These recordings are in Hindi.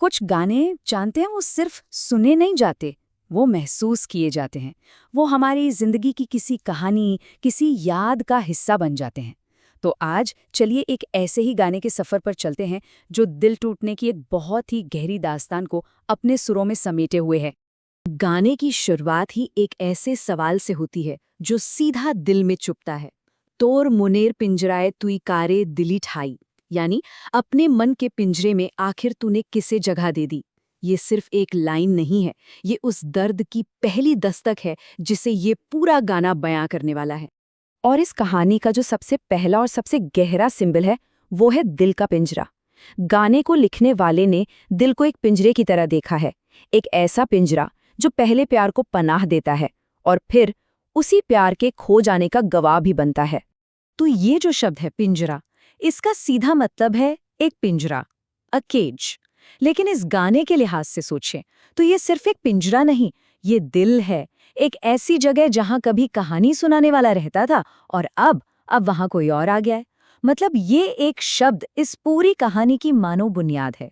कुछ गाने जानते हैं वो सिर्फ सुने नहीं जाते, वो महसूस किए जाते हैं। वो हमारी जिंदगी की किसी कहानी, किसी याद का हिस्सा बन जाते हैं। तो आज चलिए एक ऐसे ही गाने के सफर पर चलते हैं जो दिल टूटने की एक बहुत ही गहरी दास्तान को अपने सुरों में समेटे हुए है। गाने की शुरुआत ही एक ऐसे सवाल से होती है जो सीधा दिल में चुभता है। तोर मुनेर पिंजराए तुई कारे दिली ठाई, यानी अपने मन के पिंजरे में आखिर तूने किसे जगह दे दी। ये सिर्फ एक लाइन नहीं है, ये उस दर्द की पहली दस्तक है जिसे ये पूरा गाना बयां करने वाला है। और इस कहानी का जो सबसे पहला और सबसे गहरा सिंबल है वो है दिल का पिंजरा। गाने को लिखने वाले ने दिल को एक पिंजरे की तरह देखा है, एक ऐसा पिंजरा जो पहले प्यार को पनाह देता है और फिर उसी प्यार के खो जाने का गवाह भी बनता है। तो ये जो शब्द है पिंजरा, इसका सीधा मतलब है एक पिंजरा, अ केज। लेकिन इस गाने के लिहाज से सोचें तो ये सिर्फ एक पिंजरा नहीं, ये दिल है, एक ऐसी जगह जहां कभी कहानी सुनाने वाला रहता था और अब वहां कोई और आ गया है। मतलब ये एक शब्द इस पूरी कहानी की मानो बुनियाद है।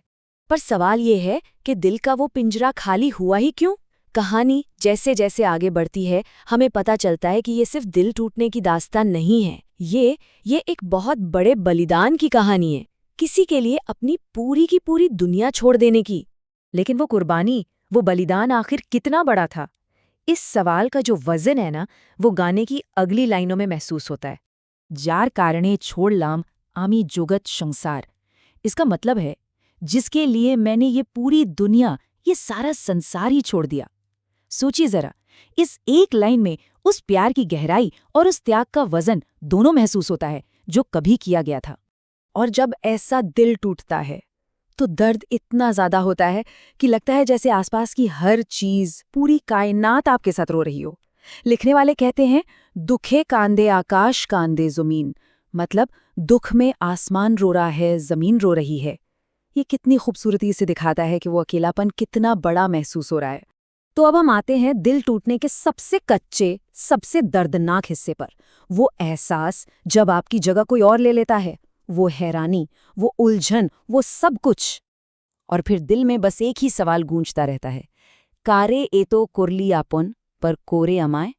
पर सवाल ये है कि दिल का वो पिंजरा खाली हुआ ही क्यों? कहानी जैसे जैसे आगे बढ़ती है हमें पता चलता है कि ये सिर्फ दिल टूटने की दास्तान नहीं है, ये एक बहुत बड़े बलिदान की कहानी है, किसी के लिए अपनी पूरी की पूरी दुनिया छोड़ देने की। लेकिन वो कुर्बानी, वो बलिदान आखिर कितना बड़ा था? इस सवाल का जो वजन है ना, वो गाने की अगली लाइनों में महसूस होता है। जार कारणे छोड़ लाम आमी जुगत संसार। इसका मतलब है जिसके लिए मैंने ये पूरी दुनिया, ये सारा संसार ही छोड़ दिया। सोचिए जरा, इस एक लाइन में उस प्यार की गहराई और उस त्याग का वजन दोनों महसूस होता है जो कभी किया गया था। और जब ऐसा दिल टूटता है तो दर्द इतना ज्यादा होता है कि लगता है जैसे आसपास की हर चीज, पूरी कायनात आपके साथ रो रही हो। लिखने वाले कहते हैं, दुखे कांदे आकाश कांदे जमीन, मतलब दुख में आसमान रो रहा है, जमीन रो रही है। ये कितनी खूबसूरती से दिखाता है कि वो अकेलापन कितना बड़ा महसूस हो रहा है। तो अब हम आते हैं दिल टूटने के सबसे कच्चे, सबसे दर्दनाक हिस्से पर। वो एहसास जब आपकी जगह कोई और ले लेता है, वो हैरानी, वो उलझन, वो सब कुछ। और फिर दिल में बस एक ही सवाल गूंजता रहता है, कारे ए तो कुरली आपन पर कोरे अमाए।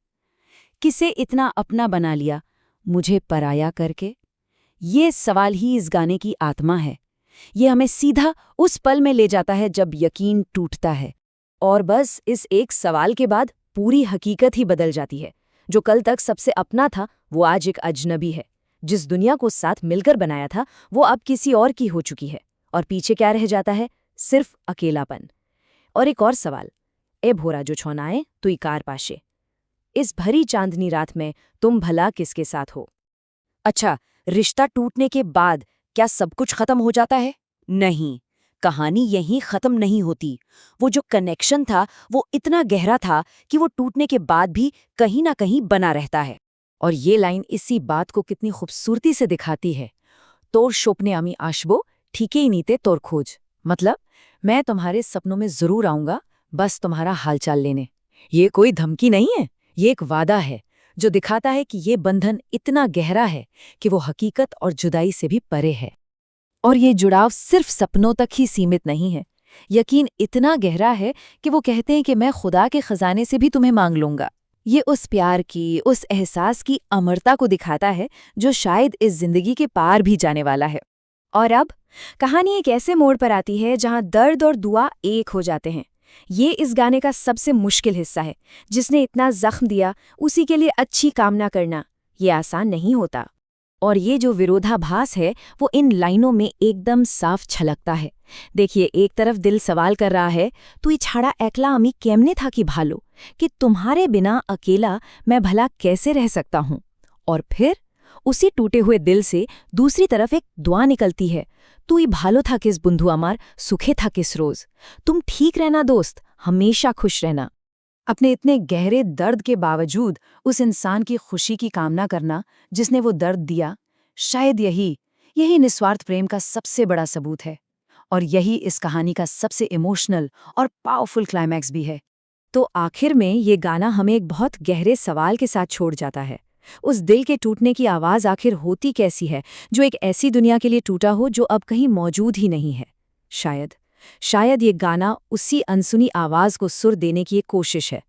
किसे इतना अपना बना लिया, मुझे पराया करके? ये सवाल ही इस गाने की आत्मा है। ये हमें सीधा उस पल में ले जाता है जब यकीन टूटता है और बस इस एक सवाल के बाद पूरी हकीकत ही बदल जाती है। जो कल तक सबसे अपना था वो आज एक अजनबी है। जिस दुनिया को साथ मिलकर बनाया था वो अब किसी और की हो चुकी है। और पीछे क्या रह जाता है? सिर्फ अकेलापन। और एक और सवाल, ए भोरा जो छौनाए तू इकार पाशे, इस भरी चांदनी रात में तुम भला किसके साथ हो? अच्छा, रिश्ता टूटने के बाद क्या सब कुछ खत्म हो जाता है? नहीं, कहानी यहीं खत्म नहीं होती। वो जो कनेक्शन था वो इतना गहरा था कि वो टूटने के बाद भी कहीं ना कहीं बना रहता है। और ये लाइन इसी बात को कितनी खूबसूरती से दिखाती है। तोर शोपने आमी आशबो ठीके ही नीते तोर खोज, मतलब मैं तुम्हारे सपनों में जरूर आऊंगा, बस तुम्हारा हालचाल लेने। ये कोई धमकी नहीं है, ये एक वादा है जो दिखाता है कि ये बंधन इतना गहरा है कि वो हकीकत और जुदाई से भी परे है। और ये जुड़ाव सिर्फ सपनों तक ही सीमित नहीं है। यकीन इतना गहरा है कि वो कहते हैं कि मैं खुदा के खजाने से भी तुम्हें मांग लूंगा। ये उस प्यार की, उस एहसास की अमरता को दिखाता है जो शायद इस जिंदगी के पार भी जाने वाला है। और अब कहानी एक ऐसे मोड़ पर आती है जहां दर्द और दुआ एक हो जाते हैं। ये इस गाने का सबसे मुश्किल हिस्सा है। जिसने इतना जख्म दिया उसी के लिए अच्छी कामना करना ये आसान नहीं होता। और ये जो विरोधाभास है वो इन लाइनों में एकदम साफ छलकता है। देखिए, एक तरफ दिल सवाल कर रहा है, तू ये छाड़ा एकला अमी केमने था कि भालो, कि तुम्हारे बिना अकेला मैं भला कैसे रह सकता हूँ। और फिर उसी टूटे हुए दिल से दूसरी तरफ एक दुआ निकलती है, तू ही भालो था किस बुंधु अमार, सुखे था किस रोज, तुम ठीक रहना दोस्त, हमेशा खुश रहना। अपने इतने गहरे दर्द के बावजूद उस इंसान की खुशी की कामना करना जिसने वो दर्द दिया, शायद यही निस्वार्थ प्रेम का सबसे बड़ा सबूत है। और यही इस कहानी का सबसे इमोशनल और पावरफुल क्लाइमैक्स भी है। तो आखिर में ये गाना हमें एक बहुत गहरे सवाल के साथ छोड़ जाता है। उस दिल के टूटने की आवाज़ आखिर होती कैसी है जो एक ऐसी दुनिया के लिए टूटा हो जो अब कहीं मौजूद ही नहीं है? शायद शायद ये गाना उसी अनसुनी आवाज़ को सुर देने की एक कोशिश है।